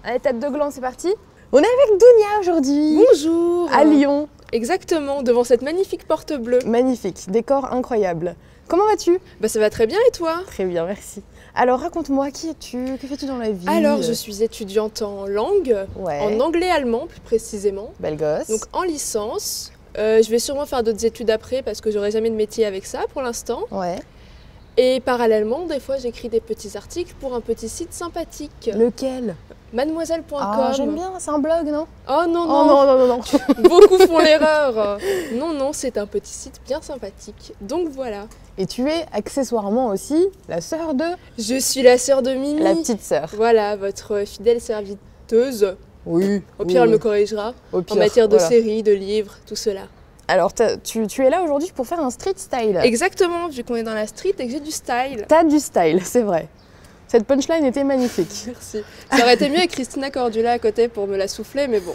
Allez, tête de gland, c'est parti. On est avec Dounia aujourd'hui. Bonjour. À Lyon. Exactement, devant cette magnifique porte bleue. Magnifique, décor incroyable. Comment vas-tu? Bah ça va très bien et toi? Très bien, merci. Alors raconte-moi, qui es-tu? Que fais-tu dans la vie? Alors je suis étudiante en langue, en anglais-allemand plus précisément. Belle gosse. Donc en licence. Je vais sûrement faire d'autres études après parce que j'aurai jamais de métier avec ça pour l'instant. Ouais. Et parallèlement, des fois j'écris des petits articles pour un petit site sympathique. Lequel? Mademoiselle.com. Ah, j'aime bien, c'est un blog, non? Oh non, Oh non. Beaucoup font l'erreur. Non, c'est un petit site bien sympathique. Donc voilà. Et tu es accessoirement aussi la sœur de... Je suis la sœur de Mimi. La petite sœur. Voilà, votre fidèle serviteuse. Oui. Au pire, elle me corrigera. Au pire, en matière de voilà. séries, de livres, tout cela. Alors, tu es là aujourd'hui pour faire un street style. Exactement, vu qu'on est dans la street et que j'ai du style. T'as du style, c'est vrai. Cette punchline était magnifique. Merci. Ça aurait été mieux avec Christina Cordula à côté pour me la souffler, mais bon.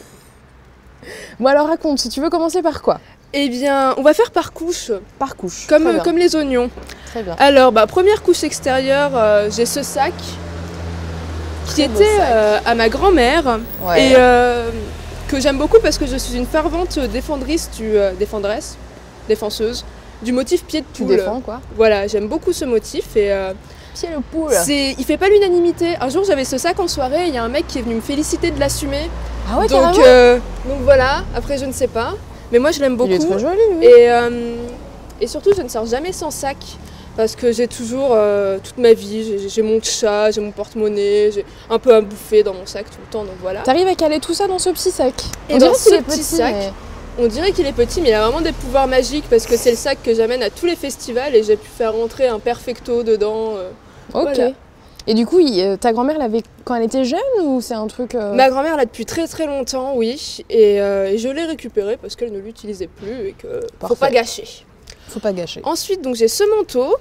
Bon alors raconte, si tu veux commencer par quoi? Eh bien, on va faire par couche. Par couche. Comme les oignons. Très bien. Alors, première couche extérieure, j'ai ce sac qui était à ma grand-mère. Ouais. Et que j'aime beaucoup parce que je suis une fervente défenseuse du motif pied de poule. Tu défends quoi? Voilà, j'aime beaucoup ce motif et pied de poule. il fait pas l'unanimité. Un jour j'avais ce sac en soirée et il y a un mec qui est venu me féliciter de l'assumer. Ah ouais, donc voilà, après je ne sais pas, mais moi je l'aime beaucoup. Il est très joli lui. Et surtout je ne sors jamais sans sac. Parce que j'ai toujours, toute ma vie, j'ai mon chat, j'ai mon porte-monnaie, j'ai un peu à bouffer dans mon sac tout le temps, donc voilà. T'arrives à caler tout ça dans ce petit sac? Et dans ce petit sac, on dirait qu'il est petit, mais il a vraiment des pouvoirs magiques parce que c'est le sac que j'amène à tous les festivals et j'ai pu faire rentrer un perfecto dedans. Ok. Voilà. Et du coup, ta grand-mère l'avait quand elle était jeune ou c'est un truc... Ma grand-mère l'a depuis très très longtemps, oui, et je l'ai récupéré parce qu'elle ne l'utilisait plus et que faut pas gâcher. Faut pas gâcher. Ensuite, donc j'ai ce manteau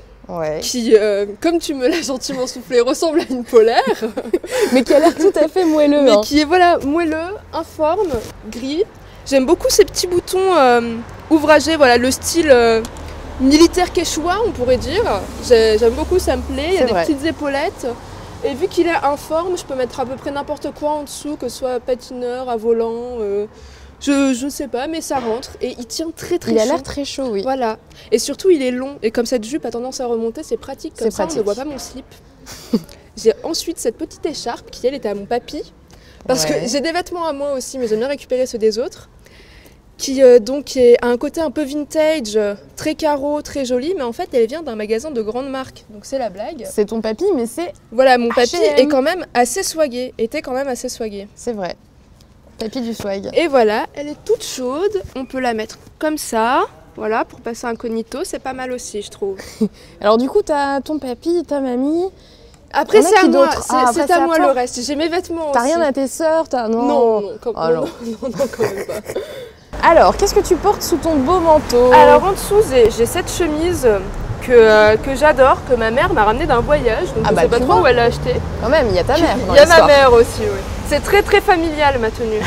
qui, comme tu me l'as gentiment soufflé, ressemble à une polaire. Mais qui a l'air tout à fait moelleux. Mais qui est voilà, moelleux, informe, gris. J'aime beaucoup ces petits boutons ouvragés, voilà, le style militaire quechua, on pourrait dire. J'aime beaucoup, ça me plaît. Il y a des petites épaulettes. Et vu qu'il est informe, je peux mettre à peu près n'importe quoi en dessous, que ce soit patineur, à volant. Je sais pas, mais ça rentre et il tient très chaud. Il a l'air très chaud, oui. Voilà. Et surtout, il est long. Et comme cette jupe a tendance à remonter, c'est pratique. Comme ça, on ne voit pas mon slip. J'ai ensuite cette petite écharpe qui, elle, était à mon papy. Parce que j'ai des vêtements à moi aussi, mais j'aime bien récupérer ceux des autres. Qui donc a un côté un peu vintage, très carreau, très joli. Mais en fait, elle vient d'un magasin de grande marque. Donc c'est la blague. C'est ton papy, mais c'est... Voilà, mon papy est quand même assez swagué. Était quand même assez swagué. C'est vrai. Papy du swag. Et voilà, elle est toute chaude. On peut la mettre comme ça. Voilà, pour passer incognito, c'est pas mal aussi, je trouve. Alors du coup, t'as ton papy, ta mamie. Après, c'est à moi. C'est à moi le reste. J'ai mes vêtements aussi. T'as rien à tes sœurs, Non, quand même pas. Alors, qu'est-ce que tu portes sous ton beau manteau? Alors, en dessous, j'ai cette chemise que j'adore, que ma mère m'a ramenée d'un voyage. Donc je sais pas trop où elle l'a achetée. Quand même, il y a ta mère. Il y a ma mère aussi, oui. C'est très très familial ma tenue.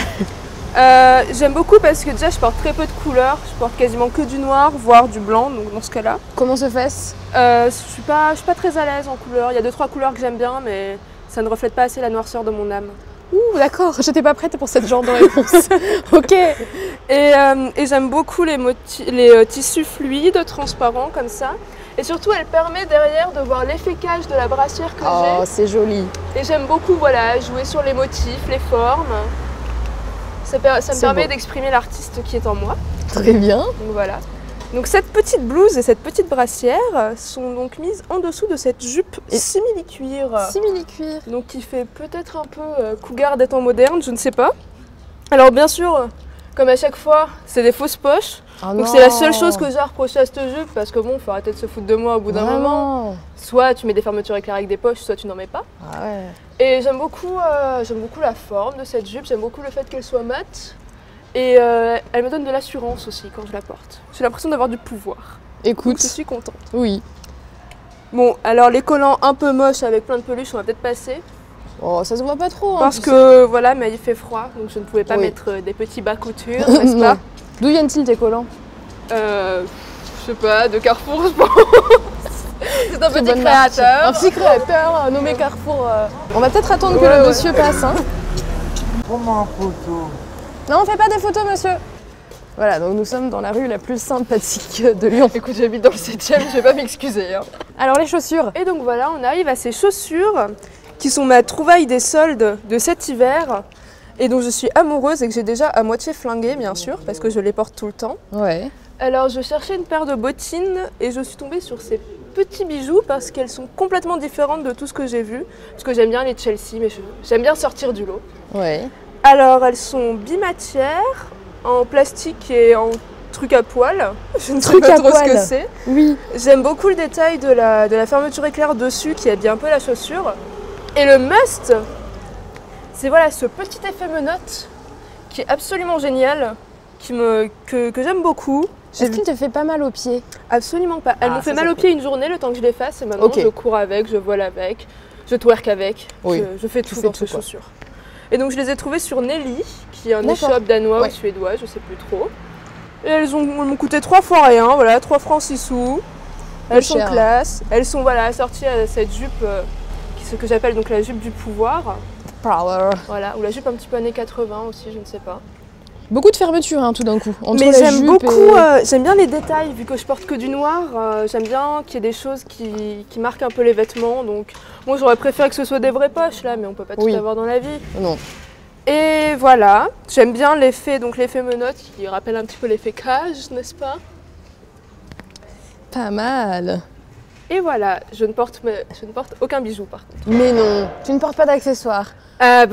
J'aime beaucoup parce que déjà je porte très peu de couleurs. Je porte quasiment que du noir, voire du blanc, donc dans ce cas-là. Comment se fait-ce? Je suis pas très à l'aise en couleurs. Il y a 2-3 couleurs que j'aime bien, mais ça ne reflète pas assez la noirceur de mon âme. Ouh, d'accord, j'étais pas prête pour cette genre de réponse. Ok. Et j'aime beaucoup les tissus fluides, transparents comme ça. Et surtout, elle permet derrière de voir l'efficage de la brassière que j'ai. Oh, c'est joli. Et j'aime beaucoup jouer sur les motifs, les formes. Ça me permet d'exprimer l'artiste qui est en moi. Très bien. Donc voilà. Donc cette petite blouse et cette petite brassière sont donc mises en dessous de cette jupe simili-cuir. Simili-cuir. Donc qui fait peut-être un peu cougar des temps modernes, je ne sais pas. Alors bien sûr, comme à chaque fois, c'est des fausses poches. Oh donc c'est la seule chose que j'ai à reprocher à cette jupe parce que bon, faut arrêter de se foutre de moi au bout d'un moment. Soit tu mets des fermetures éclair avec des poches, soit tu n'en mets pas. Ah ouais. Et j'aime beaucoup la forme de cette jupe, j'aime beaucoup le fait qu'elle soit mate. Et elle me donne de l'assurance aussi quand je la porte. J'ai l'impression d'avoir du pouvoir. Écoute, donc je suis contente. Oui. Bon, alors les collants un peu moches avec plein de peluches, on va peut-être passer. Oh, ça se voit pas trop. Parce que voilà, mais il fait froid, donc je ne pouvais pas mettre des petits bas couture, n'est-ce pas? D'où viennent-ils tes collants? Je sais pas, de Carrefour, je pense. C'est un petit créateur. Un petit créateur nommé Carrefour. On va peut-être attendre que le monsieur passe. Hein. comment en photo? Non, on fait pas des photos, monsieur. Voilà, donc nous sommes dans la rue la plus sympathique de Lyon. Écoute, j'habite dans le 7e, je vais pas m'excuser. Hein. Alors les chaussures. Et donc voilà, on arrive à ces chaussures qui sont ma trouvaille des soldes de cet hiver et dont je suis amoureuse et que j'ai déjà à moitié flinguée, bien sûr, parce que je les porte tout le temps. Ouais. Alors je cherchais une paire de bottines et je suis tombée sur ces petits bijoux parce qu'elles sont complètement différentes de tout ce que j'ai vu. Parce que j'aime bien les Chelsea, mais j'aime bien sortir du lot. Ouais. Alors elles sont bimatières, en plastique et en truc à poil. Je ne sais pas trop ce que c'est. Oui. J'aime beaucoup le détail de la fermeture éclair dessus qui habille un peu la chaussure. Et le must, c'est voilà ce petit effet menotte qui est absolument génial, que j'aime beaucoup. Est-ce qu'il te fait pas mal aux pieds? Absolument pas. Elles m'ont fait mal aux pieds une journée le temps que je les fasse et maintenant je cours avec, je vole avec, je twerk avec, je fais tout dans ces chaussures. Et donc je les ai trouvées sur Nelly, qui est un e-shop danois ou suédois, je sais plus trop. Et elles m'ont coûté 3 fois rien, voilà, 3 francs 6 sous. Elles sont classe, elles sont voilà, assorties à cette jupe, ce que j'appelle donc la jupe du pouvoir. Power. Voilà, ou la jupe un petit peu années 80 aussi, je ne sais pas. Beaucoup de fermeture tout d'un coup. Mais j'aime beaucoup, j'aime bien les détails, vu que je porte que du noir, j'aime bien qu'il y ait des choses qui marquent un peu les vêtements. Donc moi j'aurais préféré que ce soit des vraies poches là, mais on peut pas tout avoir dans la vie. Non. Et voilà, j'aime bien l'effet menotte qui rappelle un petit peu l'effet cage, n'est-ce pas? Pas mal. Et voilà, je ne porte aucun bijou par contre. Mais non, tu ne portes pas d'accessoires?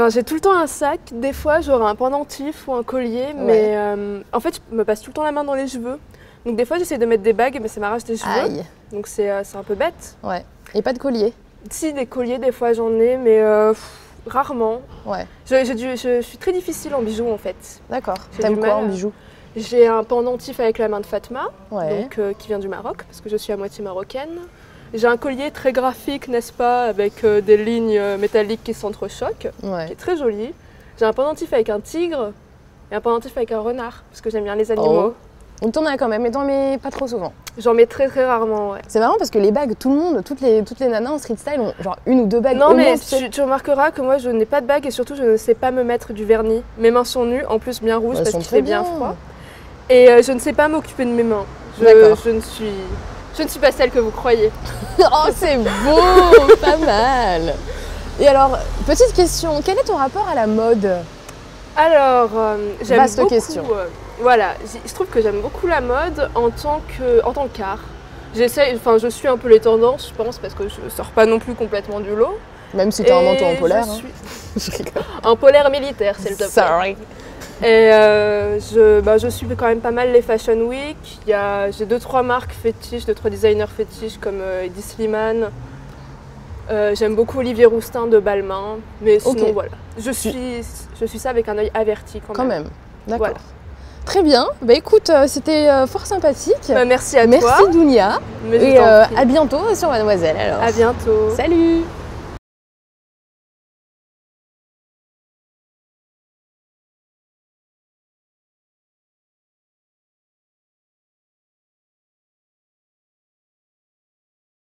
J'ai tout le temps un sac, des fois j'aurai un pendentif ou un collier, mais en fait je me passe tout le temps la main dans les cheveux. Donc des fois j'essaie de mettre des bagues, mais ça m'arrache des cheveux. Aïe. Donc c'est un peu bête. Ouais, et pas de collier? Si, des colliers, des fois j'en ai, mais rarement. Ouais. Je suis très difficile en bijoux en fait. D'accord, t'aimes quoi en bijoux? J'ai un pendentif avec la main de Fatma, donc, qui vient du Maroc, parce que je suis à moitié marocaine. J'ai un collier très graphique, n'est-ce pas, avec des lignes métalliques qui s'entrechoquent, qui est très joli. J'ai un pendentif avec un tigre et un pendentif avec un renard, parce que j'aime bien les animaux. Donc t'en as quand même, mais t'en mets pas trop souvent? J'en mets très très rarement, ouais. C'est marrant parce que les bagues, tout le monde, toutes les nanas en street style ont genre 1 ou 2 bagues. Non mais tu remarqueras que moi je n'ai pas de bague et surtout je ne sais pas me mettre du vernis. Mes mains sont nues, en plus bien rouges parce qu'il fait bien froid. Et je ne sais pas m'occuper de mes mains. Je ne suis pas celle que vous croyez. Oh, c'est beau, pas mal. Et alors, petite question, quel est ton rapport à la mode? Alors, j'aime beaucoup. Question. Voilà, je trouve que j'aime beaucoup la mode en tant qu'art. Je suis un peu les tendances, je pense, parce que je ne sors pas non plus complètement du lot. Même si tu as un manteau en polaire. Je rigole. En polaire militaire, c'est le top. Sorry. Et je suis quand même pas mal les Fashion Week. J'ai 2-3 marques fétiches, 2-3 designers fétiches comme Eddie Slimane. J'aime beaucoup Olivier Roustin de Balmain. Mais sinon, voilà. Je suis ça avec un œil averti quand même. D'accord. Voilà. Très bien. Bah écoute, c'était fort sympathique. Merci à toi. Merci Dounia. Et à bientôt sur Mademoiselle alors. À bientôt. Salut.